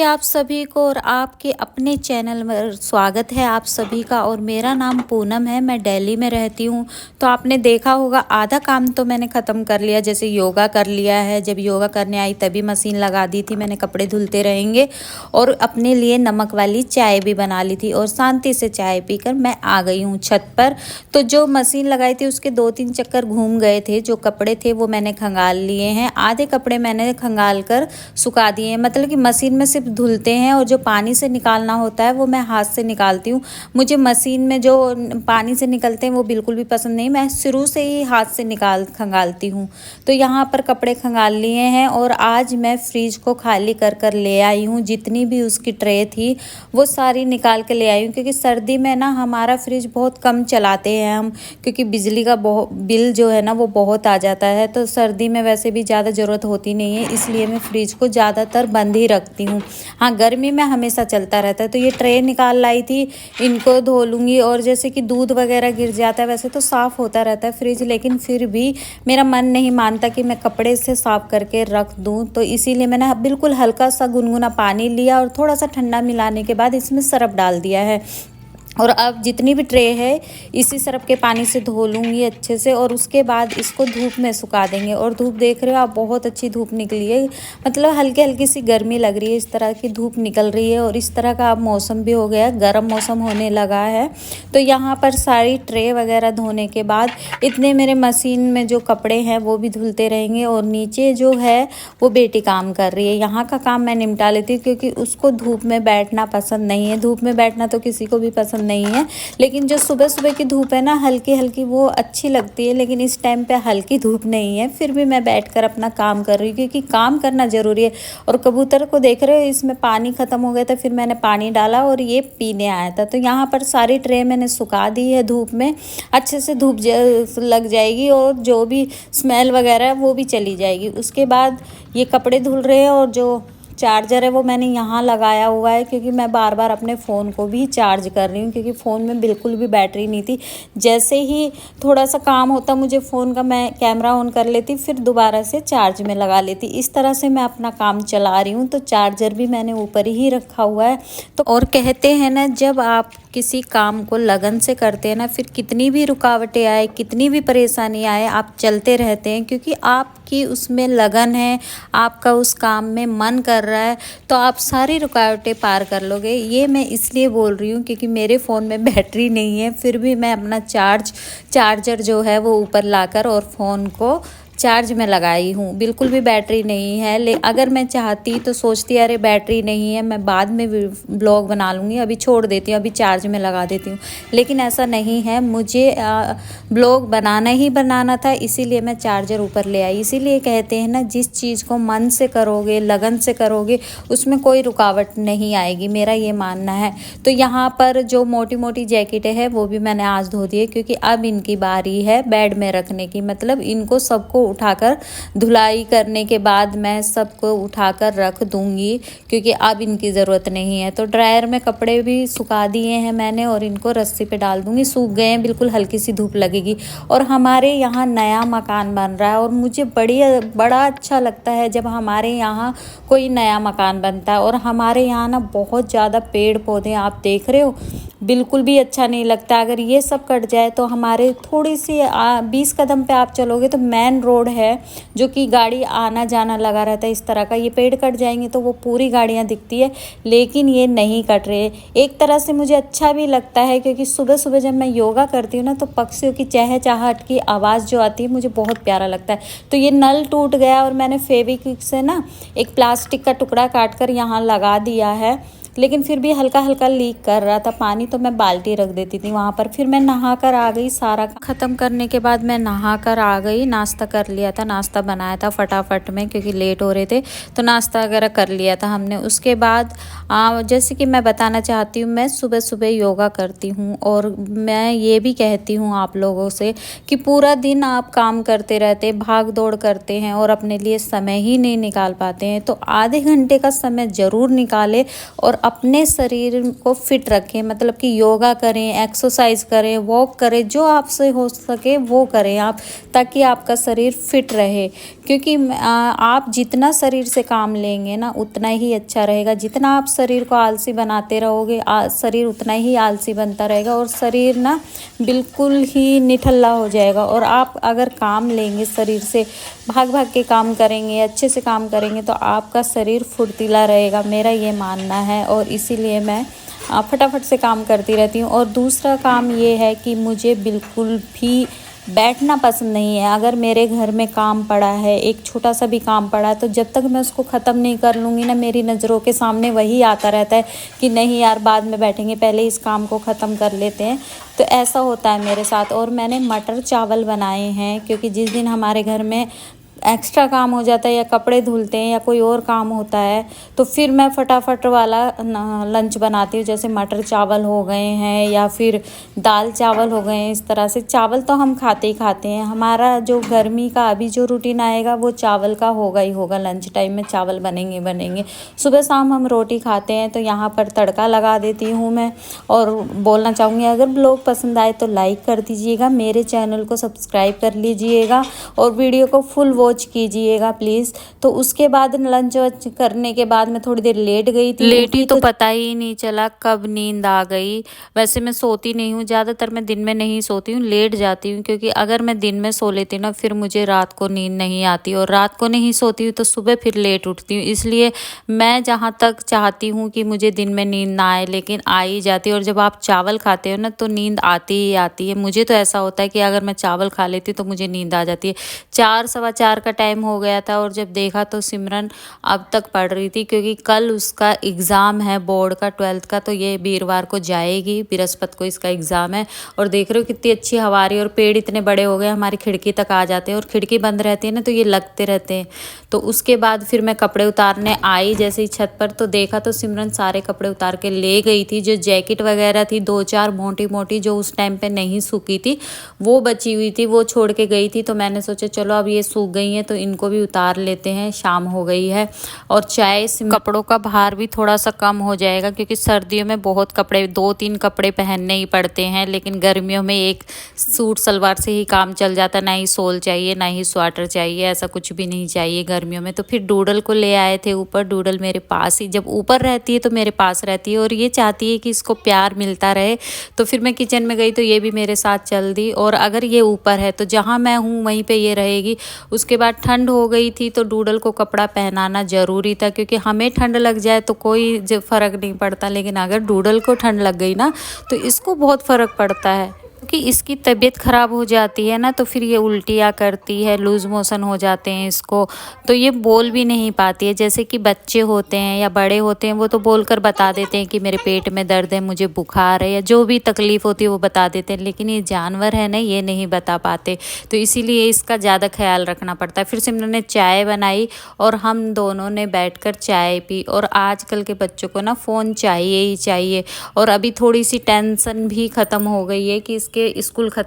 आप सभी को और आपके अपने चैनल में स्वागत है आप सभी का। और मेरा नाम पूनम है, मैं दिल्ली में रहती हूँ। तो आपने देखा होगा आधा काम तो मैंने ख़त्म कर लिया, जैसे योगा कर लिया है। जब योगा करने आई तभी मशीन लगा दी थी मैंने, कपड़े धुलते रहेंगे। और अपने लिए नमक वाली चाय भी बना ली थी और शांति से चाय पीकर मैं आ गई हूँ छत पर। तो जो मशीन लगाई थी उसके 2-3 चक्कर घूम गए थे। जो कपड़े थे वो मैंने खंगाल लिए हैं, आधे कपड़े मैंने खंगाल कर सुखा दिए हैं। मतलब कि मशीन में सिर्फ धुलते हैं और जो पानी से निकालना होता है वो मैं हाथ से निकालती हूँ। मुझे मशीन में जो पानी से निकलते हैं वो बिल्कुल भी पसंद नहीं, मैं शुरू से ही हाथ से खंगालती हूँ। तो यहाँ पर कपड़े खंगाल लिए हैं और आज मैं फ्रिज को खाली कर कर ले आई हूँ। जितनी भी उसकी ट्रे थी वो सारी निकाल के ले आई हूँ, क्योंकि सर्दी में ना हमारा फ्रिज बहुत कम चलाते हैं हम, क्योंकि बिजली का बिल जो है ना वो बहुत आ जाता है। तो सर्दी में वैसे भी ज़्यादा ज़रूरत होती नहीं है, इसलिए मैं फ्रिज को ज़्यादातर बंद ही रखती हूँ। हाँ, गर्मी में हमेशा चलता रहता है। तो ये ट्रे निकाल लाई थी, इनको धो लूँगी। और जैसे कि दूध वगैरह गिर जाता है, वैसे तो साफ़ होता रहता है फ्रिज, लेकिन फिर भी मेरा मन नहीं मानता कि मैं कपड़े से साफ़ करके रख दूँ। तो इसीलिए मैंने बिल्कुल हल्का सा गुनगुना पानी लिया और थोड़ा सा ठंडा मिलाने के बाद इसमें सरफ डाल दिया है। और अब जितनी भी ट्रे है इसी सरफ के पानी से धो लूँगी अच्छे से, और उसके बाद इसको धूप में सुखा देंगे। और धूप देख रहे हो आप, बहुत अच्छी धूप निकली है। मतलब हल्की हल्की सी गर्मी लग रही है, इस तरह की धूप निकल रही है। और इस तरह का अब मौसम भी हो गया है, गर्म मौसम होने लगा है। तो यहाँ पर सारी ट्रे वगैरह धोने के बाद इतने मेरे मशीन में जो कपड़े हैं वो भी धुलते रहेंगे। और नीचे जो है वो बेटी काम कर रही है, यहाँ का काम मैं निपटा लेती हूँ, क्योंकि उसको धूप में बैठना पसंद नहीं है। धूप में बैठना तो किसी को भी पसंद नहीं है, लेकिन जो सुबह सुबह की धूप है ना हल्की हल्की, वो अच्छी लगती है। लेकिन इस टाइम पे हल्की धूप नहीं है, फिर भी मैं बैठकर अपना काम कर रही हूँ, क्योंकि काम करना ज़रूरी है। और कबूतर को देख रहे हो, इसमें पानी ख़त्म हो गया था, फिर मैंने पानी डाला और ये पीने आया था। तो यहाँ पर सारी ट्रे मैंने सुखा दी है धूप में, अच्छे से धूप लग जाएगी और जो भी स्मेल वगैरह है वो भी चली जाएगी। उसके बाद ये कपड़े धुल रहे हैं और जो चार्जर है वो मैंने यहाँ लगाया हुआ है, क्योंकि मैं बार बार अपने फ़ोन को भी चार्ज कर रही हूँ, क्योंकि फ़ोन में बिल्कुल भी बैटरी नहीं थी। जैसे ही थोड़ा सा काम होता मुझे फ़ोन का, मैं कैमरा ऑन कर लेती, फिर दोबारा से चार्ज में लगा लेती। इस तरह से मैं अपना काम चला रही हूँ। तो चार्जर भी मैंने ऊपर ही रखा हुआ है। तो और कहते हैं ना, जब आप किसी काम को लगन से करते हैं ना, फिर कितनी भी रुकावटें आए, कितनी भी परेशानी आए, आप चलते रहते हैं, क्योंकि आपकी उसमें लगन है, आपका उस काम में मन कर रहा है, तो आप सारी रुकावटें पार कर लोगे। ये मैं इसलिए बोल रही हूँ क्योंकि मेरे फ़ोन में बैटरी नहीं है, फिर भी मैं अपना चार्जर जो है वो ऊपर लाकर और फ़ोन को चार्ज में लगाई हूँ। बिल्कुल भी बैटरी नहीं है। अगर मैं चाहती तो सोचती अरे बैटरी नहीं है, मैं बाद में ब्लॉग बना लूँगी, अभी छोड़ देती हूँ, अभी चार्ज में लगा देती हूँ। लेकिन ऐसा नहीं है, मुझे ब्लॉग बनाना ही बनाना था, इसीलिए मैं चार्जर ऊपर ले आई। इसीलिए कहते हैं ना, जिस चीज़ को मन से करोगे, लगन से करोगे, उसमें कोई रुकावट नहीं आएगी, मेरा ये मानना है। तो यहाँ पर जो मोटी मोटी जैकेटें हैं वो भी मैंने आज धो दी है, क्योंकि अब इनकी बारी है बेड में रखने की। मतलब इनको सबको उठाकर धुलाई करने के बाद मैं सबको उठाकर रख दूंगी, क्योंकि अब इनकी ज़रूरत नहीं है। तो ड्रायर में कपड़े भी सुखा दिए हैं मैंने और इनको रस्सी पे डाल दूंगी, सूख गए हैं, बिल्कुल हल्की सी धूप लगेगी। और हमारे यहाँ नया मकान बन रहा है और मुझे बड़ा अच्छा लगता है जब हमारे यहाँ कोई नया मकान बनता है। और हमारे यहाँ ना बहुत ज़्यादा पेड़ पौधे आप देख रहे हो, बिल्कुल भी अच्छा नहीं लगता। अगर ये सब कट जाए तो हमारे थोड़ी सी 20 कदम पे आप चलोगे तो मेन रोड है, जो कि गाड़ी आना जाना लगा रहता है इस तरह का। ये पेड़ कट जाएंगे तो वो पूरी गाड़ियाँ दिखती है, लेकिन ये नहीं कट रहे। एक तरह से मुझे अच्छा भी लगता है, क्योंकि सुबह सुबह जब मैं योगा करती हूँ ना, तो पक्षियों की चहचहाहट की आवाज़ जो आती है मुझे बहुत प्यारा लगता है। तो ये नल टूट गया और मैंने फेविक्विक से ना एक प्लास्टिक का टुकड़ा काट कर यहाँ लगा दिया है, लेकिन फिर भी हल्का हल्का लीक कर रहा था पानी, तो मैं बाल्टी रख देती थी वहाँ पर। फिर मैं नहा कर आ गई, सारा ख़त्म करने के बाद मैं नहा कर आ गई। नाश्ता कर लिया था, नाश्ता बनाया था फटाफट में, क्योंकि लेट हो रहे थे, तो नाश्ता वगैरह कर लिया था हमने। उसके बाद जैसे कि मैं बताना चाहती हूँ, मैं सुबह सुबह योगा करती हूँ। और मैं ये भी कहती हूँ आप लोगों से कि पूरा दिन आप काम करते रहते, भाग दौड़ करते हैं और अपने लिए समय ही नहीं निकाल पाते हैं, तो आधे घंटे का समय ज़रूर निकालें और अपने शरीर को फिट रखें, मतलब कि योगा करें, एक्सरसाइज करें, वॉक करें, जो आपसे हो सके वो करें आप, ताकि आपका शरीर फिट रहे। क्योंकि आप जितना शरीर से काम लेंगे ना उतना ही अच्छा रहेगा। जितना आप शरीर को आलसी बनाते रहोगे शरीर उतना ही आलसी बनता रहेगा और शरीर ना बिल्कुल ही निठल्ला हो जाएगा। और आप अगर काम लेंगे शरीर से, भाग भाग के काम करेंगे, अच्छे से काम करेंगे, तो आपका शरीर फुर्तीला रहेगा, मेरा ये मानना है। और इसीलिए मैं फटाफट से काम करती रहती हूँ। और दूसरा काम ये है कि मुझे बिल्कुल भी बैठना पसंद नहीं है। अगर मेरे घर में काम पड़ा है, एक छोटा सा भी काम पड़ा है, तो जब तक मैं उसको ख़त्म नहीं कर लूँगी ना, मेरी नज़रों के सामने वही आता रहता है कि नहीं यार बाद में बैठेंगे, पहले इस काम को ख़त्म कर लेते हैं। तो ऐसा होता है मेरे साथ। और मैंने मटर चावल बनाए हैं, क्योंकि जिस दिन हमारे घर में एक्स्ट्रा काम हो जाता है या कपड़े धुलते हैं या कोई और काम होता है, तो फिर मैं फटाफट वाला लंच बनाती हूँ। जैसे मटर चावल हो गए हैं या फिर दाल चावल हो गए हैं। इस तरह से चावल तो हम खाते ही खाते हैं। हमारा जो गर्मी का अभी जो रूटीन आएगा वो चावल का होगा ही होगा। लंच टाइम में चावल बनेंगे। सुबह शाम हम रोटी खाते हैं, तो यहाँ पर तड़का लगा देती हूँ मैं। और बोलना चाहूँगी, अगर ब्लॉग पसंद आए तो लाइक कर दीजिएगा, मेरे चैनल को सब्सक्राइब कर लीजिएगा और वीडियो को फुल वॉच कीजिएगा प्लीज़। तो उसके बाद लंच करने के बाद मैं थोड़ी देर लेट गई थी। लेटी तो पता ही नहीं चला कब नींद आ गई। वैसे मैं सोती नहीं हूँ, ज़्यादातर मैं दिन में नहीं सोती हूँ, लेट जाती हूँ। क्योंकि अगर मैं दिन में सो लेती ना, फिर मुझे रात को नींद नहीं आती, और रात को नहीं सोती हूँ तो सुबह फिर लेट उठती हूँ। इसलिए मैं जहाँ तक चाहती हूँ कि मुझे दिन में नींद ना आए, लेकिन आ ही जाती है। और जब आप चावल खाते हो ना तो नींद आती ही आती है। मुझे तो ऐसा होता है कि अगर मैं चावल खा लेती हूँ तो मुझे नींद आ जाती है। 4 सवा 4 का टाइम हो गया था, और जब देखा तो सिमरन अब तक पढ़ रही थी, क्योंकि कल उसका एग्ज़ाम है बोर्ड का 12th का। तो ये वीरवार को जाएगी, बृहस्पति को इसका एग्ज़ाम है। और देख रहे हो कितनी अच्छी हवा आ रही है, और पेड़ इतने बड़े हो गए हमारी खिड़की तक आ जाते हैं। और खिड़की बंद रहती है ना तो ये लगते रहते हैं। तो उसके बाद फिर मैं कपड़े उतारने आई जैसे ही छत पर, तो देखा तो सिमरन सारे कपड़े उतार के ले गई थी। जो जैकेट वगैरह थी 2-4 मोटी मोटी जो उस टाइम पे नहीं सूखी थी, वो बची हुई थी, वो छोड़ के गई थी। तो मैंने सोचा चलो अब ये सूख गई हैं तो इनको भी उतार लेते हैं, शाम हो गई है। और चाय से कपड़ों का भार भी थोड़ा सा कम हो जाएगा, क्योंकि सर्दियों में बहुत कपड़े, 2-3 कपड़े पहनने ही पड़ते हैं। लेकिन गर्मियों में एक सूट सलवार से ही काम चल जाता, ना ही सोल चाहिए ना ही स्वेटर चाहिए, ऐसा कुछ भी नहीं चाहिए गर्मियों में। तो फिर डूडल को ले आए थे ऊपर। डूडल मेरे पास ही, जब ऊपर रहती है तो मेरे पास रहती है, और ये चाहती है कि इसको प्यार मिलता रहे। तो फिर मैं किचन में गई तो ये भी मेरे साथ चल दी। और अगर ये ऊपर है तो जहाँ मैं हूँ वहीं पे ये रहेगी। उसके बाद ठंड हो गई थी तो डूडल को कपड़ा पहनाना ज़रूरी था, क्योंकि हमें ठंड लग जाए तो कोई फ़र्क नहीं पड़ता, लेकिन अगर डूडल को ठंड लग गई ना तो इसको बहुत फ़र्क पड़ता है। क्योंकि इसकी तबीयत ख़राब हो जाती है ना, तो फिर ये उल्टियाँ करती है, लूज़ मोशन हो जाते हैं इसको। तो ये बोल भी नहीं पाती है। जैसे कि बच्चे होते हैं या बड़े होते हैं, वो तो बोलकर बता देते हैं कि मेरे पेट में दर्द है, मुझे बुखार है, या जो भी तकलीफ़ होती है वो बता देते हैं। लेकिन ये जानवर है ना, ये नहीं बता पाते, तो इसीलिए इसका ज़्यादा ख्याल रखना पड़ता है। फिर सिमरन ने चाय बनाई और हम दोनों ने बैठकर चाय पी। और आजकल के बच्चों को ना फ़ोन चाहिए ही चाहिए। और अभी थोड़ी सी टेंशन भी ख़त्म हो गई है कि इसके स्कूल ख़त्म